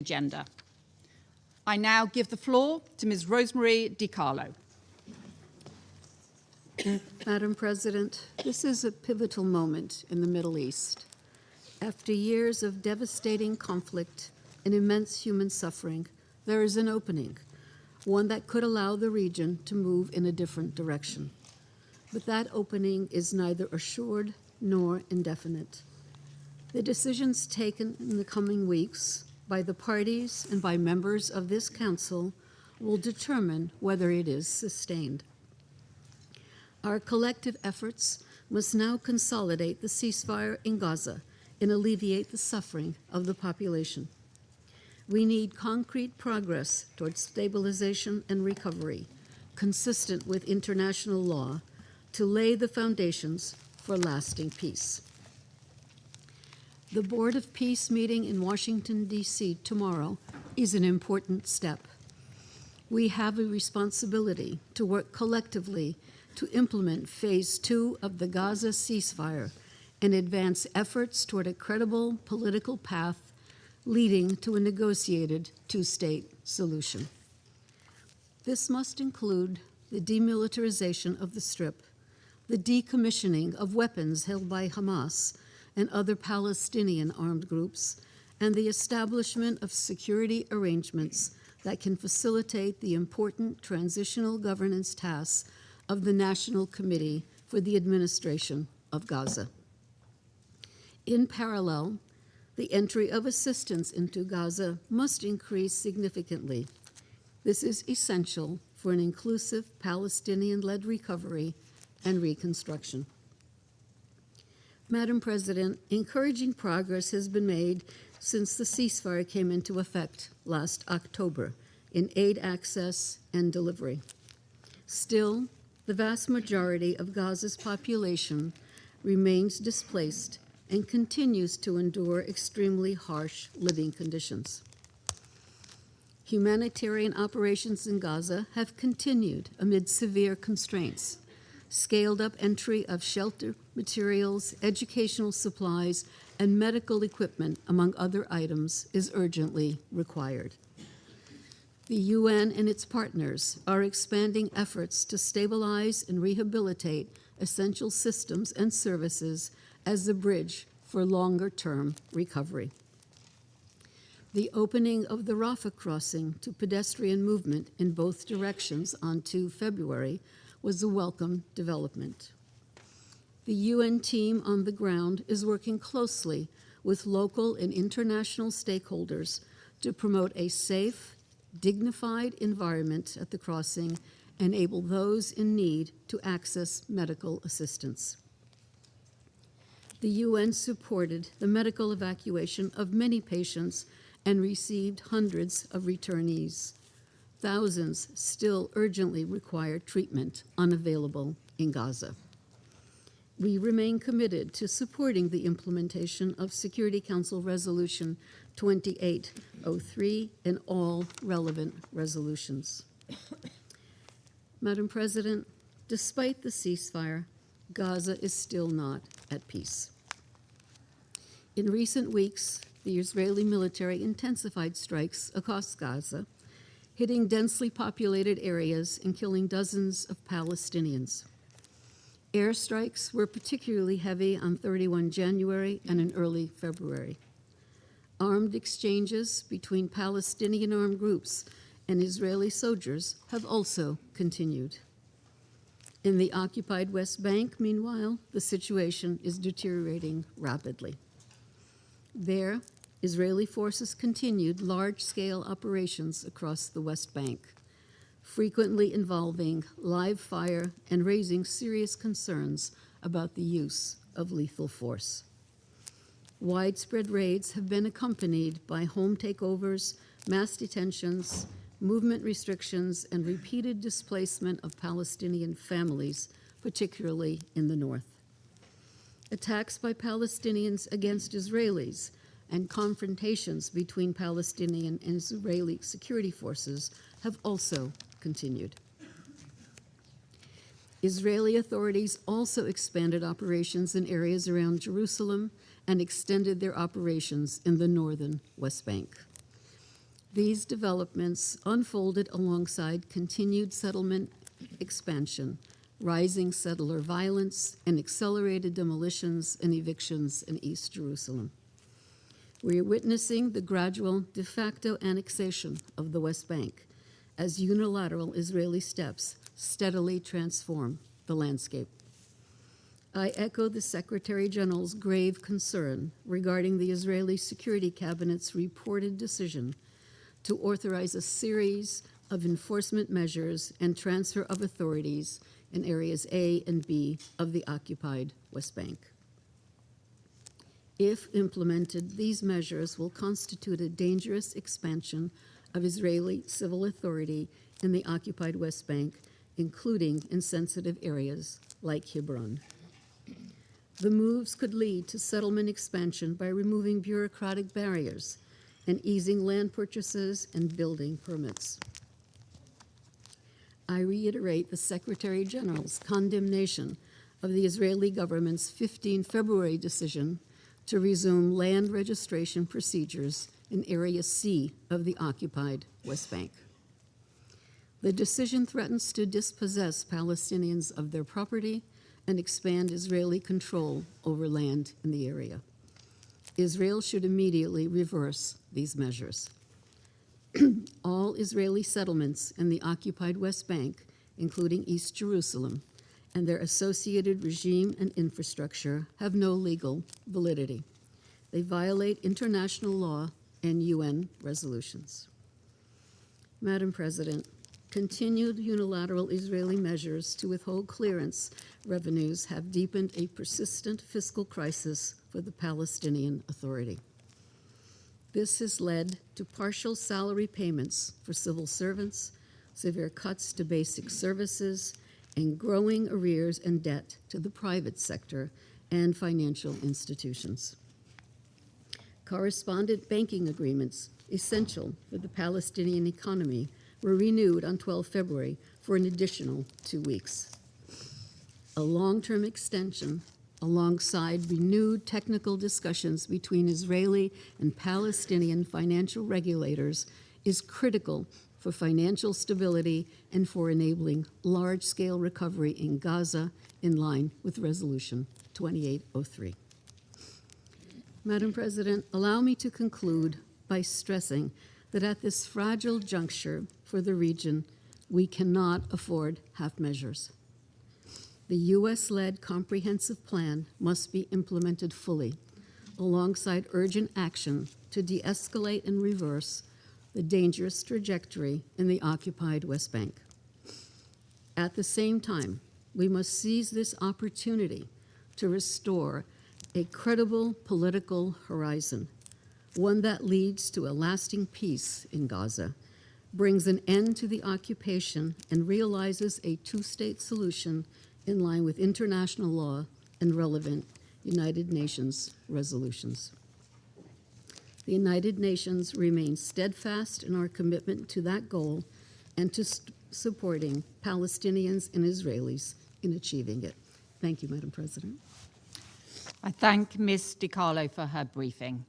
agenda. I now give the floor to Ms. Rosemary DiCarlo. Madam President, this is a pivotal moment in the Middle East. After years of devastating conflict and immense human suffering, there is an opening, one that could allow the region to move in a different direction. But that opening is neither assured nor indefinite. The decisions taken in the coming weeks by the parties and by members of this Council will determine whether it is sustained. Our collective efforts must now consolidate the ceasefire in Gaza and alleviate the suffering of the population. We need concrete progress towards stabilization and recovery, consistent with international law, to lay the foundations for lasting peace. The Board of Peace meeting in Washington, D.C. tomorrow is an important step. We have a responsibility to work collectively to implement Phase 2 of the Gaza ceasefire and advance efforts toward a credible political path leading to a negotiated two-state solution. This must include the demilitarization of the Strip, the decommissioning of weapons held by Hamas and other Palestinian armed groups, and the establishment of security arrangements that can facilitate the important transitional governance tasks of the National Committee for the Administration of Gaza. In parallel, the entry of assistance into Gaza must increase significantly. This is essential for an inclusive Palestinian-led recovery and reconstruction. Madam President, encouraging progress has been made since the ceasefire came into effect last October in aid access and delivery. Still, the vast majority of Gaza's population remains displaced and continues to endure extremely harsh living conditions. Humanitarian operations in Gaza have continued amid severe constraints. Scaled-up entry of shelter materials, educational supplies, and medical equipment, among other items, is urgently required. The UN and its partners are expanding efforts to stabilize and rehabilitate essential systems and services as a bridge for longer-term recovery. The opening of the Rafah crossing to pedestrian movement in both directions on 2 February was a welcome development. The UN team on the ground is working closely with local and international stakeholders to promote a safe, dignified environment at the crossing and enable those in need to access medical assistance. The UN supported the medical evacuation of many patients and received hundreds of returnees. Thousands still urgently require treatment unavailable in Gaza. We remain committed to supporting the implementation of Security Council Resolution 2803 and all relevant resolutions. Madam President, despite the ceasefire, Gaza is still not at peace. In recent weeks, the Israeli military intensified strikes across Gaza, hitting densely populated areas and killing dozens of Palestinians. Airstrikes were particularly heavy on 31 January and in early February. Armed exchanges between Palestinian armed groups and Israeli soldiers have also continued. In the occupied West Bank, meanwhile, the situation is deteriorating rapidly. There, Israeli forces continued large-scale operations across the West Bank, frequently involving live fire and raising serious concerns about the use of lethal force. Widespread raids have been accompanied by home takeovers, mass detentions, movement restrictions, and repeated displacement of Palestinian families, particularly in the north. Attacks by Palestinians against Israelis and confrontations between Palestinian and Israeli security forces have also continued. Israeli authorities also expanded operations in areas around Jerusalem and extended their operations in the northern West Bank. These developments unfolded alongside continued settlement expansion, rising settler violence, and accelerated demolitions and evictions in East Jerusalem. We are witnessing the gradual de facto annexation of the West Bank as unilateral Israeli steps steadily transform the landscape. I echo the Secretary General's grave concern regarding the Israeli Security Cabinet's reported decision to authorize a series of enforcement measures and transfer of authorities in areas A and B of the occupied West Bank. If implemented, these measures will constitute a dangerous expansion of Israeli civil authority in the occupied West Bank, including in sensitive areas like Hebron. The moves could lead to settlement expansion by removing bureaucratic barriers and easing land purchases and building permits. I reiterate the Secretary General's condemnation of the Israeli government's 15 February decision to resume land registration procedures in Area C of the occupied West Bank. The decision threatens to dispossess Palestinians of their property and expand Israeli control over land in the area. Israel should immediately reverse these measures. All Israeli settlements in the occupied West Bank, including East Jerusalem, and their associated regime and infrastructure have no legal validity. They violate international law and UN resolutions. Madam President, continued unilateral Israeli measures to withhold clearance revenues have deepened a persistent fiscal crisis for the Palestinian Authority. This has led to partial salary payments for civil servants, severe cuts to basic services, and growing arrears and debt to the private sector and financial institutions. Correspondent banking agreements, essential for the Palestinian economy, were renewed on 12 February for an additional 2 weeks. A long-term extension, alongside renewed technical discussions between Israeli and Palestinian financial regulators, is critical for financial stability and for enabling large-scale recovery in Gaza in line with Resolution 2803. Madam President, allow me to conclude by stressing that at this fragile juncture for the region, we cannot afford half measures. The U.S.-led comprehensive plan must be implemented fully, alongside urgent action to de-escalate and reverse the dangerous trajectory in the occupied West Bank. At the same time, we must seize this opportunity to restore a credible political horizon, one that leads to a lasting peace in Gaza, brings an end to the occupation, and realizes a two-state solution in line with international law and relevant United Nations resolutions. The United Nations remains steadfast in our commitment to that goal and to supporting Palestinians and Israelis in achieving it. Thank you, Madam President. I thank Ms. DiCarlo for her briefing.